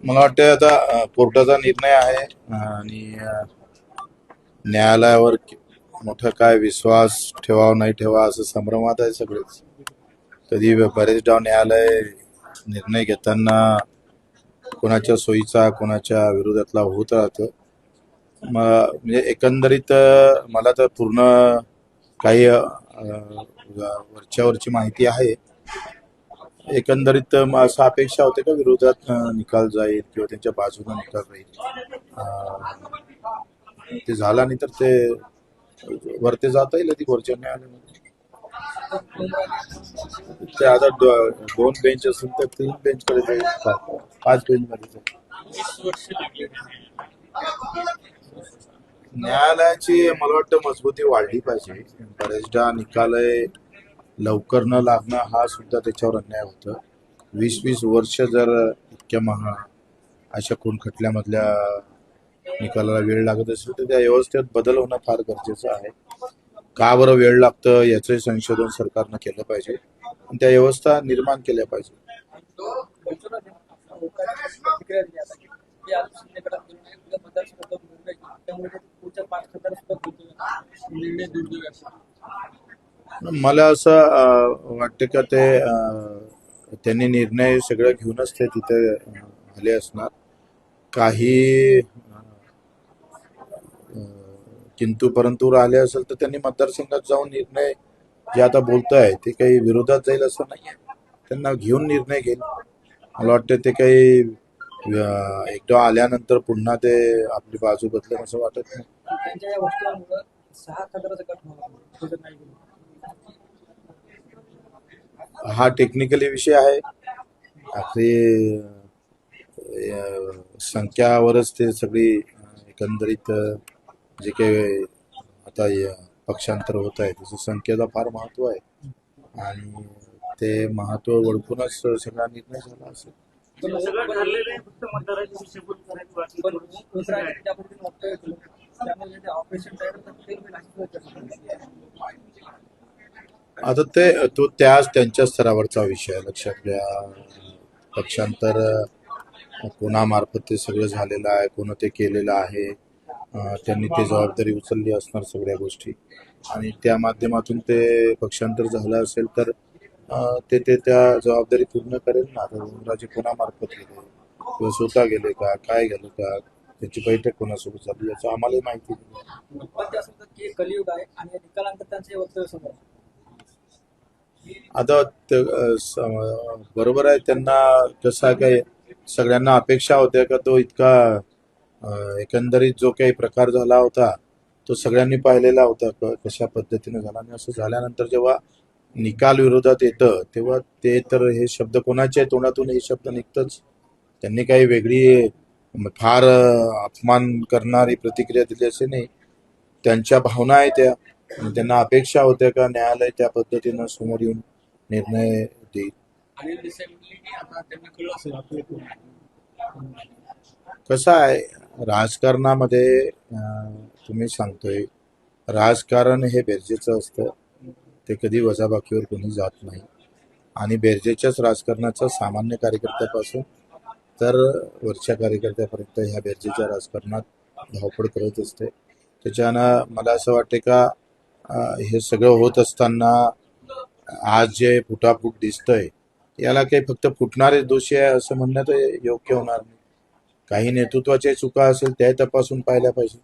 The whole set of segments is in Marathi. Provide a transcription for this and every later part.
मला वाटतं आता कोर्टाचा निर्णय आहे आणि न्यायालयावर मोठा काय विश्वास ठेवावा नाही ठेवा असं संभ्रमात आहे सगळेच. कधी बरेचदा न्यायालय निर्णय घेताना कोणाच्या सोयीचा कोणाच्या विरोधातला होत राहतं. म्हणजे एकंदरीत मला तर पूर्ण काही वरच्यावरची माहिती आहे. एकंदरीत असं अपेक्षा होते का विरोधात निकाल जाईल किंवा त्यांच्या बाजूने निकाल राहील. ते झालं नाही तर ते वरती जाता येईल ती वरच्या न्यायालयामध्ये. ते आता दोन बेंच असेल तर 3 बेंच कडे जाईल, 5 बेंच मध्ये जाईल. न्यायालयाची मला वाटतं मजबूती वाढली पाहिजे. बरेचदा निकाल लवकर न लागणं हा सुद्धा त्याच्यावर अन्याय होतं. 20-20 वर्ष जर इतक्या अशा खून खटल्यामधल्या निकालाला वेळ लागत असेल तर त्या व्यवस्थेत बदल होणं फार गरजेचं आहे. का बरं वेळ लागतं याचंही संशोधन सरकारनं केलं पाहिजे आणि त्या व्यवस्था निर्माण केल्या पाहिजे. मला असं वाटतं का ते त्यांनी निर्णय सगळं घेऊनच ते तिथे आले असणार. काही किंतु परंतु राहिले असेल तर त्यांनी मतदारसंघात जाऊन निर्णय जे आता बोलताय ते काही विरोधात जाईल असं नाहीये. त्यांना घेऊन निर्णय घेईल. मला वाटतं ते काही एकदा आल्यानंतर पुन्हा ते आपली बाजू बदलेल असं वाटत नाही. हा टेक्निकली विषय आहे. आखरी संख्यावरच ते सगळी एकंदरीत जे काही आता पक्षांतर होत आहे त्याचं संख्येला फार महत्व आहे आणि ते महत्व ओळखूनच सगळा निर्णय झाला असेल. आता तो त्यांच्या स्तरावरचा विषय आहे. लक्षात घ्या, पक्षांतर कोणामार्फत ते सगळं झालेलं आहे, कोण ते केलेलं आहे, त्यांनी ते जबाबदारी उचलली असणार सगळ्या गोष्टी आणि त्या माध्यमातून ते पक्षांतर झालं असेल तर ते त्या जबाबदारी पूर्ण करेल ना. राजे कोणामार्फत गेले किंवा स्वतः गेले का, काय गेलं का, त्याची बैठक कोणासोबत झाली याचं आम्हालाही माहिती आता बरोबर आहे. त्यांना कसा काय सगळ्यांना अपेक्षा होत्या का तो इतका एकंदरीत जो काही प्रकार झाला होता तो सगळ्यांनी पाहिलेला होता कशा पद्धतीने झाला आणि असं झाल्यानंतर जेव्हा निकाल विरोधात येतं तेव्हा ते तर हे शब्द कोणाच्या तोंडातून हे शब्द निघतच. त्यांनी काही वेगळी फार अपमान करणारी प्रतिक्रिया दिली असे नाही. त्यांच्या भावना आहेत त्या आणि त्यांना अपेक्षा होत्या का न्यायालय त्या पद्धतीनं समोर येऊन निर्णय देईल. कसं आहे राजकारणामध्ये तुम्ही सांगतोय राजकारण हे बेरजेचं असतं. ते कधी वजाबाकीवर कोणी जात नाही आणि बेरजेच्याच राजकारणाचं सामान्य कार्यकर्त्यापासून तर वरच्या कार्यकर्त्यापर्यंत ह्या बेरजेच्या राजकारणात धावपळ करत असते. त्याच्यानं मला असं वाटते का हे सगळं होत असताना आज जे फुटाफूट दिसतंय याला काही फक्त फुटणारे दोषी आहे असं म्हणणं तर योग्य होणार नाही. काही नेतृत्वाच्या चुका असेल त्या तपासून पाहिल्या पाहिजे.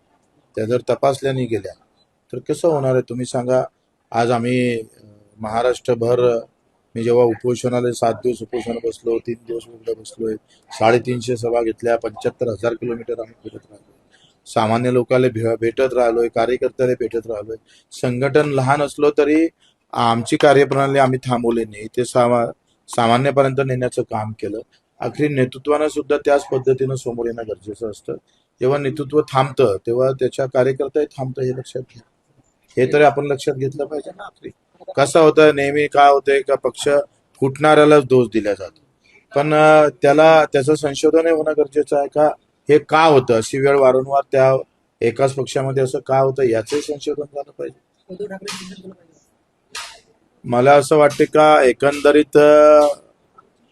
त्या जर तपासल्या नाही गेल्या तर कसं होणार आहे तुम्ही सांगा. आज आम्ही महाराष्ट्रभर मी जेव्हा उपोषणाला 7 दिवस उपोषण बसलो, 3 दिवस उघडं बसलोय, 350 सभा घेतल्या, 75,000 किलोमीटर आम्ही फिरत राहिलो, सामान्य लोकांना भेटत राहिलोय, कार्यकर्त्याला भेटत राहिलोय. संघटन लहान असलो तरी आमची कार्यप्रणाली आम्ही थांबवली नाही, ते सामान्यपर्यंत नेण्याचं काम केलं. अखेर नेतृत्वानं सुद्धा त्याच पद्धतीनं समोर येणं गरजेचं असतं. जेव्हा नेतृत्व थांबतं तेव्हा त्याच्या कार्यकर्ताही थांबतं हे लक्षात घ्या. हे तरी आपण लक्षात घेतलं पाहिजे ना. आपली कसं होतं नेहमी काय होतंय का पक्ष फुटणाऱ्यालाच दोष दिला जातो पण त्याचं संशोधन होणं गरजेचं आहे का हे का होतं अशी वेळ वारंवार त्या एकाच पक्षामध्ये असं का होतं याचंही संशोधन झालं पाहिजे. मला असं वाटते का एकंदरीत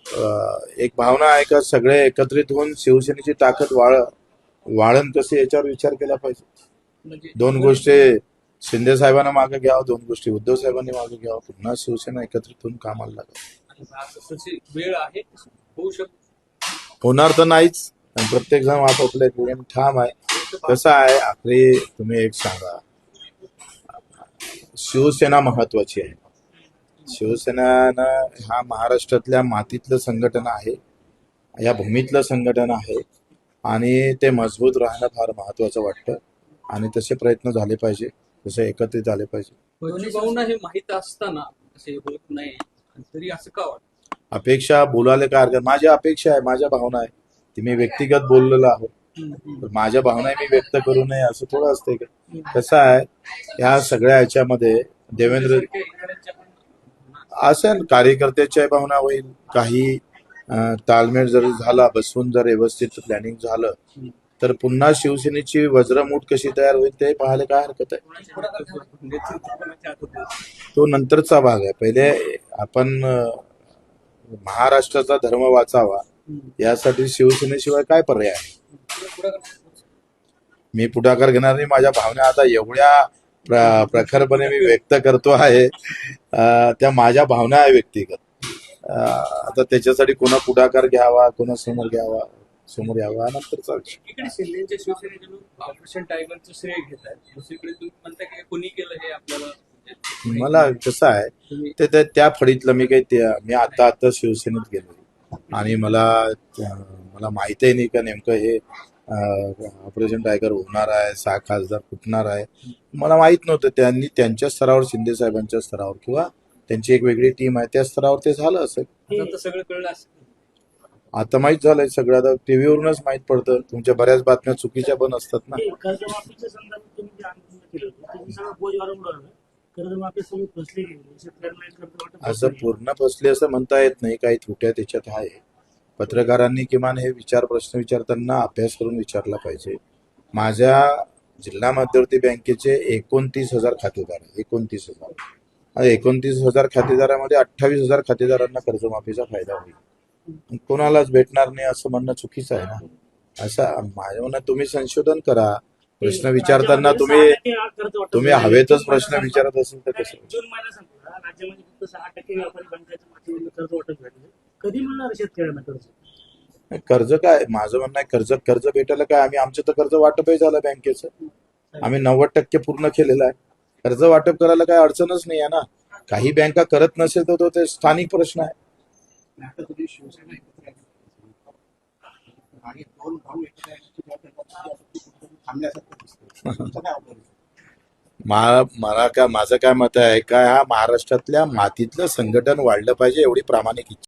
एक भावना आहे का सगळे एकत्रित होऊन शिवसेनेची ताकद वाढण कशी याच्यावर विचार केला पाहिजे. म्हणजे दोन गोष्टी शिंदे साहेबांना मागे घ्यावं, दोन गोष्टी उद्धव साहेबांनी मागे घ्यावं, पुन्हा शिवसेना एकत्रित होऊन कामाला लागेल. तशी वेळ आहे, होऊ शकतो. होणार तर नाहीच. प्रत्येक जण आपापल्या ठिकाणी ठाम आहे. कसं आहे, आखरी तुम्ही एक सांगा, शिवसेना महत्वाची आहे. शिवसेनानं हा महाराष्ट्रातल्या मातीतलं संघटन आहे, या भूमीतलं संघटन आहे आणि ते मजबूत राहणं फार महत्वाचं वाटतं आणि तसे प्रयत्न झाले पाहिजे, तसे एकत्रित आले पाहिजे. भाऊंना हे माहित असताना असे होत नाही, तरी असं का वाटतं? अपेक्षा बोलायला काय हरकत. माझी अपेक्षा आहे, माझ्या भावना आहे, ती मी व्यक्तिगत बोललेलो आहोत. तर माझ्या भावना मी व्यक्त करू नये असं थोडं असतंय का. कसं आहे, या सगळ्या ह्याच्यामध्ये देवेंद्र असेल कार्यकर्त्याच्या भावना होईल, काही ताळमेळ जर झाला, बसवून जर व्यवस्थित प्लॅनिंग झालं तर पुन्हा शिवसेनेची वज्रमूठ कशी तयार होईल ते पाहायला काय हरकत आहे. तो नंतरचा भाग आहे. पहिले आपण महाराष्ट्राचा धर्म वाचावा, यासाठी शिवसेनेशिवाय काय पर्याय आहे. मी पुढाकार घेणार नाही. माझ्या भावना आता एवढ्या प्रखरपणे मी व्यक्त करतो आहे, त्या माझ्या भावना आहे व्यक्तिगत. आता त्याच्यासाठी कोणा पुढाकार घ्यावा, कोणा समोर यावा नंतरचा विषय. इकडे शिंदेच्या शिवसेनेचे लोक ऑपरेशन टायगरचं श्रेय घेत आहेत, दुसरीकडे तुम्ही म्हणता की कोणी केलं हे आपल्याला मला कसं आहे, ते त्या फळीतलं मी आता शिवसेनेत गेलो आणि मला माहिती नाही का नेमकं हे ऑपरेशन टायगर होणार आहे, 6 खासदार फुटणार आहे, मला माहित नव्हतं. त्यांनी त्यांच्या स्तरावर, शिंदे साहेबांच्या स्तरावर किंवा त्यांची एक वेगळी टीम आहे त्या स्तरावर ते झालं असेल. आता सगळं कळलं असेल. आता माहित झालंय सगळं. आता टीव्हीवरूनच माहित पडतं. तुमच्या बऱ्याच बातम्या चुकीच्या पण असतात ना. कर्जमाफीच्या संदर्भात तुम्ही जे आंदोलन केलं होतं, सगळं बोज वारंवार कर्जमाफी सगळी फसली गेली, शेतकऱ्यांना एक कर्ज वाटप असं पूर्ण फसले असं म्हणता येत नाही, काही त्रुट्या त्याच्यात आहे. पत्रकारांनी किमान हे प्रश्न विचारताना अभ्यास करून विचारला पाहिजे. माझ्या जिल्हा मध्यवर्ती बँकेचे 29,000 खातेदार आहे. 29,000 खातेदारामध्ये 28,000 खातेदारांना कर्जमाफीचा फायदा होईल. कोणालाच भेटणार नाही असं म्हणणं चुकीचं आहे ना. असं माझ्या म्हणणं, तुम्ही संशोधन करा. प्रश्न विचारताना तुम्ही हवेतच प्रश्न विचारत असेल तर कसं. जून महिना संपला, राज्यामध्ये फक्त 6% व्यापारी बँकांच्या माध्यमातून कर्ज वाटप झाले. कधी मिळणार शेतकऱ्यांना कर्ज? कर्ज काय, माझं म्हणणं आहे, कर्ज भेटायला काय, आमचं तर कर्ज वाटपही झालं बँकेचं. आम्ही 90% पूर्ण केलेलं आहे. कर्ज वाटप करायला काय अडचणच नाही आहे ना. काही बँका करत नसेल तर तो ते स्थानिक प्रश्न आहे. माझं काय मत आहे, काय हा महाराष्ट्रातल्या मातीतलं संघटन वाढलं पाहिजे एवढी प्रामाणिक इच्छा